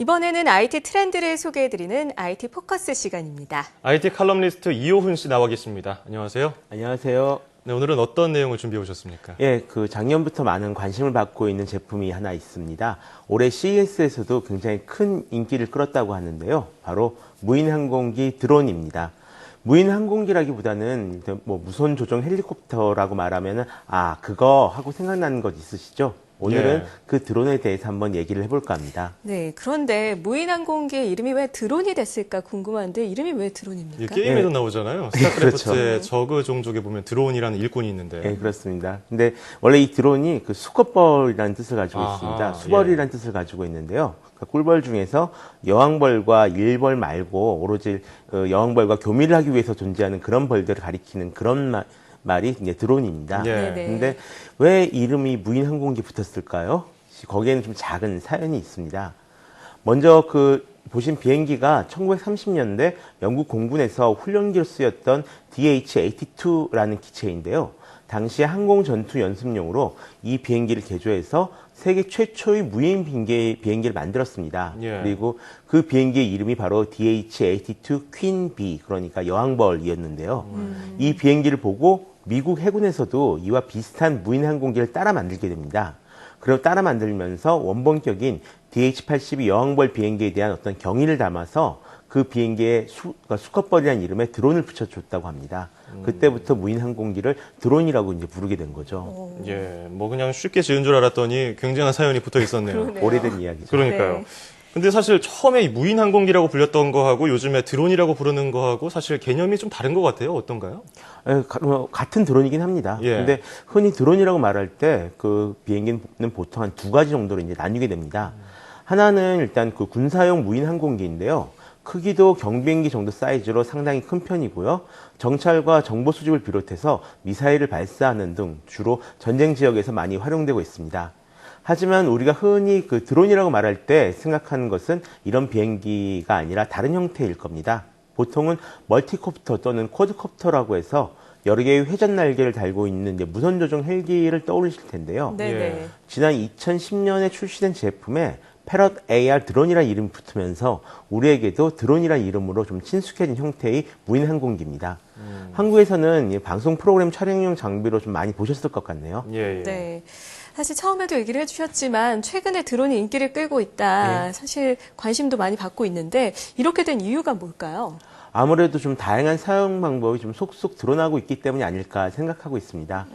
이번에는 IT 트렌드를 소개해드리는 IT 포커스 시간입니다. IT 칼럼니스트 이호훈 씨 나와 계십니다. 안녕하세요. 안녕하세요. 네, 오늘은 어떤 내용을 준비해 오셨습니까? 예, 작년부터 많은 관심을 받고 있는 제품이 하나 있습니다. 올해 CES에서도 굉장히 큰 인기를 끌었다고 하는데요. 바로 무인 항공기 드론입니다. 무인 항공기라기보다는 무선 조종 헬리콥터라고 말하면은 그거 하고 생각나는 것 있으시죠? 오늘은 예. 그 드론에 대해서 한번 얘기를 해볼까 합니다. 네, 그런데 무인 항공기의 이름이 왜 드론이 됐을까 궁금한데 이름이 왜 드론입니까? 이 게임에도 예. 나오잖아요. 스타크래프트의 그렇죠. 저그 종족에 보면 드론이라는 일꾼이 있는데. 네, 그렇습니다. 근데 원래 이 드론이 수컷벌이라는 뜻을 가지고 아하, 있습니다. 수벌이라는 뜻을 가지고 있는데요. 꿀벌 중에서 여왕벌과 일벌 말고 오로지 여왕벌과 교미를 하기 위해서 존재하는 그런 벌들을 가리키는 그런 말이 이제 드론입니다. 예. 네네. 근데 왜 이름이 무인 항공기 붙었을까요? 거기에는 좀 작은 사연이 있습니다. 먼저 보신 비행기가 1930년대 영국 공군에서 훈련기로 쓰였던 DH-82라는 기체인데요. 당시 항공 전투 연습용으로 이 비행기를 개조해서 세계 최초의 무인 비행기를 만들었습니다. 예. 그리고 그 비행기의 이름이 바로 DH-82 퀸 B, 그러니까 여왕벌이었는데요. 이 비행기를 보고 미국 해군에서도 이와 비슷한 무인 항공기를 따라 만들게 됩니다. 그리고 따라 만들면서 원본격인 DH-82 여왕벌 비행기에 대한 어떤 경의를 담아서 그 비행기에 수컷벌이라는 이름에 드론을 붙여줬다고 합니다. 그때부터 무인 항공기를 드론이라고 이제 부르게 된 거죠. 예, 그냥 쉽게 지은 줄 알았더니 굉장한 사연이 붙어 있었네요. 그러네요. 오래된 이야기죠. 그러니까요. 네. 근데 사실 처음에 이 무인 항공기라고 불렸던 거하고 요즘에 드론이라고 부르는 거하고 사실 개념이 좀 다른 것 같아요. 어떤가요? 같은 드론이긴 합니다. 예. 근데 흔히 드론이라고 말할 때 그 비행기는 보통 한 두 가지 정도로 이제 나뉘게 됩니다. 하나는 일단 군사용 무인 항공기인데요. 크기도 경비행기 정도 사이즈로 상당히 큰 편이고요. 정찰과 정보 수집을 비롯해서 미사일을 발사하는 등 주로 전쟁 지역에서 많이 활용되고 있습니다. 하지만 우리가 흔히 드론이라고 말할 때 생각하는 것은 이런 비행기가 아니라 다른 형태일 겁니다. 보통은 멀티콥터 또는 쿼드콥터라고 해서 여러 개의 회전 날개를 달고 있는 이제 무선 조종 헬기를 떠올리실 텐데요. 네네. 예. 지난 2010년에 출시된 제품에 패럿 AR 드론이라는 이름이 붙으면서 우리에게도 드론이라는 이름으로 좀 친숙해진 형태의 무인 항공기입니다. 한국에서는 이 방송 프로그램 촬영용 장비로 좀 많이 보셨을 것 같네요. 예, 예. 네. 사실 처음에도 얘기를 해주셨지만 최근에 드론이 인기를 끌고 있다. 사실 관심도 많이 받고 있는데 이렇게 된 이유가 뭘까요? 아무래도 좀 다양한 사용 방법이 좀 속속 드러나고 있기 때문이 아닐까 생각하고 있습니다.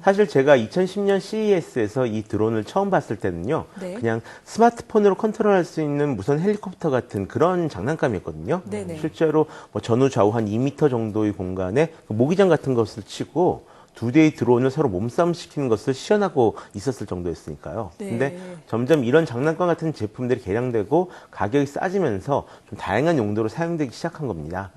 사실 제가 2010년 CES에서 이 드론을 처음 봤을 때는요. 네. 그냥 스마트폰으로 컨트롤할 수 있는 무선 헬리콥터 같은 그런 장난감이었거든요. 네네. 실제로 전후 좌우 한 2m 정도의 공간에 모기장 같은 것을 치고 두 대의 드론을 서로 몸싸움 시키는 것을 시연하고 있었을 정도였으니까요. 네. 근데 점점 이런 장난감 같은 제품들이 개량되고 가격이 싸지면서 좀 다양한 용도로 사용되기 시작한 겁니다.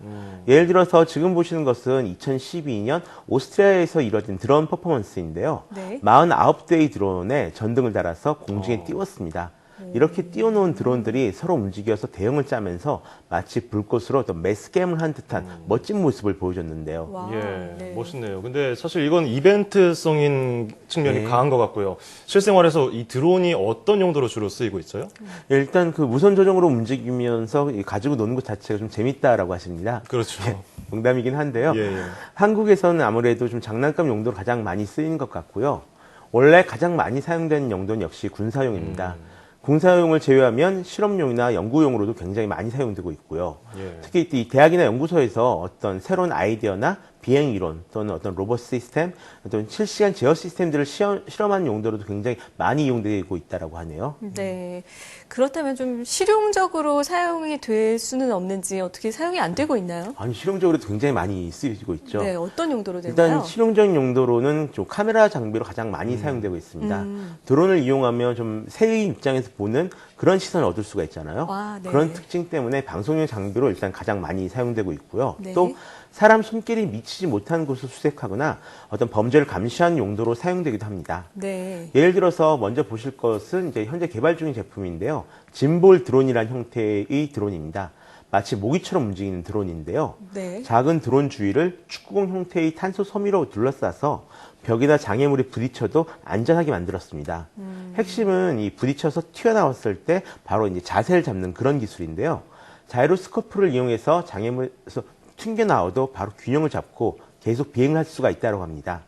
예를 들어서 지금 보시는 것은 2012년 오스트리아에서 이뤄진 드론 퍼포먼스인데요. 네. 49대의 드론에 전등을 달아서 공중에 띄웠습니다. 이렇게 띄워놓은 드론들이 서로 움직여서 대형을 짜면서 마치 불꽃으로 어떤 매스게임을 한 듯한 멋진 모습을 보여줬는데요. 와, 예, 네. 멋있네요. 근데 사실 이건 이벤트성인 측면이 네. 강한 것 같고요. 실생활에서 이 드론이 어떤 용도로 주로 쓰이고 있어요? 일단 무선 조종으로 움직이면서 가지고 노는 것 자체가 좀 재밌다라고 하십니다. 그렇죠. 농담이긴 한데요. 예, 예. 한국에서는 아무래도 좀 장난감 용도로 가장 많이 쓰이는 것 같고요. 원래 가장 많이 사용되는 용도는 역시 군사용입니다. 군사용을 제외하면 실험용이나 연구용으로도 굉장히 많이 사용되고 있고요. 예. 특히 이 대학이나 연구소에서 어떤 새로운 아이디어나 비행 이론 또는 어떤 로봇 시스템, 어떤 실시간 제어 시스템들을 실험하는 용도로도 굉장히 많이 이용되고 있다라고 하네요. 네. 그렇다면 좀 실용적으로 사용이 될 수는 없는지 어떻게 사용이 안 되고 있나요? 아니, 실용적으로도 굉장히 많이 쓰이고 있죠. 네. 어떤 용도로 되나요? 일단 실용적인 용도로는 좀 카메라 장비로 가장 많이 사용되고 있습니다. 드론을 이용하면 좀 새의 입장에서 보는 그런 시선을 얻을 수가 있잖아요. 아, 네. 그런 특징 때문에 방송용 장비로 일단 가장 많이 사용되고 있고요. 네. 또 사람 손길이 미치지 못한 곳을 수색하거나 어떤 범죄를 감시하는 용도로 사용되기도 합니다. 네. 예를 들어서 먼저 보실 것은 이제 현재 개발 중인 제품인데요. 짐볼 드론이라는 형태의 드론입니다. 마치 모기처럼 움직이는 드론인데요. 네. 작은 드론 주위를 축구공 형태의 탄소 섬유로 둘러싸서 벽이나 장애물에 부딪혀도 안전하게 만들었습니다. 핵심은 이 부딪혀서 튀어나왔을 때 바로 이제 자세를 잡는 그런 기술인데요. 자이로스코프를 이용해서 장애물에서 튕겨나와도 바로 균형을 잡고 계속 비행을 할 수가 있다고 합니다.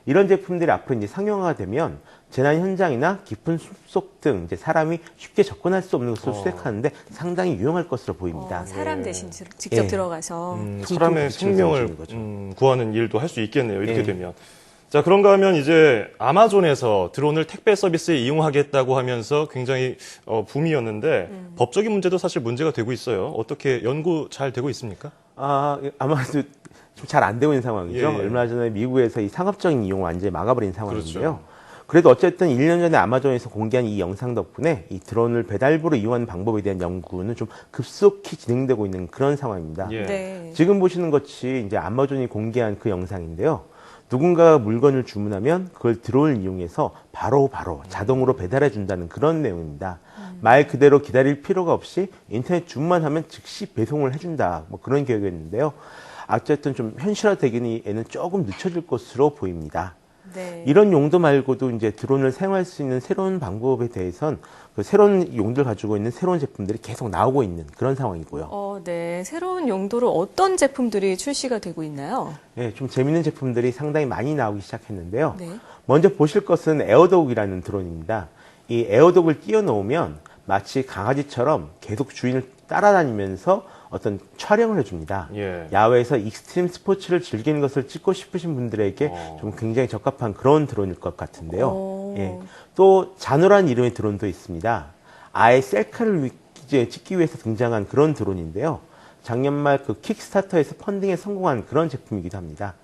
이런 제품들이 앞으로 이제 상용화가 되면 재난 현장이나 깊은 숲속 등 이제 사람이 쉽게 접근할 수 없는 곳을 수색하는데 상당히 유용할 것으로 보입니다. 사람 대신 직접 예. 들어가서. 사람의 퉁퉁 생명을 부딪히는 거죠. 구하는 일도 할 수 있겠네요. 이렇게 예. 되면. 자, 그런가 하면 이제 아마존에서 드론을 택배 서비스에 이용하겠다고 하면서 굉장히 붐이었는데 법적인 문제도 사실 문제가 되고 있어요. 어떻게 연구 잘 되고 있습니까? 아마도 좀 잘 안 되고 있는 상황이죠. 예, 예. 얼마 전에 미국에서 이 상업적인 이용을 완전히 막아버린 상황인데요. 그렇죠. 그래도 어쨌든 1년 전에 아마존에서 공개한 이 영상 덕분에 이 드론을 배달부로 이용하는 방법에 대한 연구는 좀 급속히 진행되고 있는 그런 상황입니다. 예. 네. 지금 보시는 것이 이제 아마존이 공개한 그 영상인데요. 누군가가 물건을 주문하면 그걸 드론을 이용해서 바로 자동으로 배달해 준다는 그런 내용입니다. 말 그대로 기다릴 필요가 없이 인터넷 주문만 하면 즉시 배송을 해준다. 뭐 그런 계획이었는데요. 어쨌든 좀 현실화되기에는 조금 늦춰질 것으로 보입니다. 네. 이런 용도 말고도 이제 드론을 사용할 수 있는 새로운 방법에 대해선 그 새로운 용도를 가지고 있는 새로운 제품들이 계속 나오고 있는 그런 상황이고요. 네. 새로운 용도로 어떤 제품들이 출시가 되고 있나요? 네, 좀 재밌는 제품들이 상당히 많이 나오기 시작했는데요. 네. 먼저 보실 것은 에어독이라는 드론입니다. 이 에어독을 끼워 놓으면 마치 강아지처럼 계속 주인을 따라다니면서 어떤 촬영을 해줍니다. 예. 야외에서 익스트림 스포츠를 즐기는 것을 찍고 싶으신 분들에게 좀 굉장히 적합한 그런 드론일 것 같은데요. 예. 또 자노라는 이름의 드론도 있습니다. 아예 셀카를 찍기 위해서 등장한 그런 드론인데요. 작년 말 그 킥스타터에서 펀딩에 성공한 그런 제품이기도 합니다.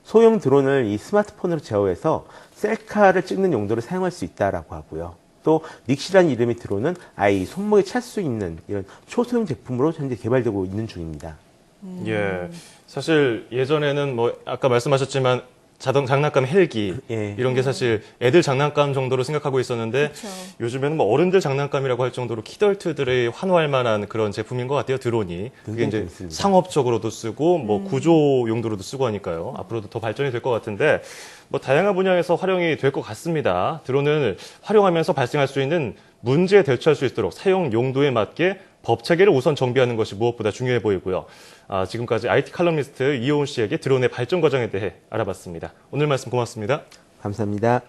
소형 드론을 이 스마트폰으로 제어해서 셀카를 찍는 용도로 사용할 수 있다라고 하고요. 또 닉시라는 이름의 드론은 아예 이 손목에 찰 수 있는 이런 초소형 제품으로 현재 개발되고 있는 중입니다. 예. 사실 예전에는 뭐 아까 말씀하셨지만 자동 장난감 헬기 예. 이런 게 사실 애들 장난감 정도로 생각하고 있었는데 그렇죠. 요즘에는 뭐 어른들 장난감이라고 할 정도로 키덜트들의 환호할 만한 그런 제품인 것 같아요. 드론이. 그게 굉장히 이제 재밌습니다. 상업적으로도 쓰고 뭐 구조 용도로도 쓰고 하니까요. 앞으로도 더 발전이 될 것 같은데 뭐 다양한 분야에서 활용이 될 것 같습니다. 드론을 활용하면서 발생할 수 있는 문제에 대처할 수 있도록 사용 용도에 맞게 법 체계를 우선 정비하는 것이 무엇보다 중요해 보이고요. 지금까지 IT 칼럼니스트 이효은 씨에게 드론의 발전 과정에 대해 알아봤습니다. 오늘 말씀 고맙습니다. 감사합니다.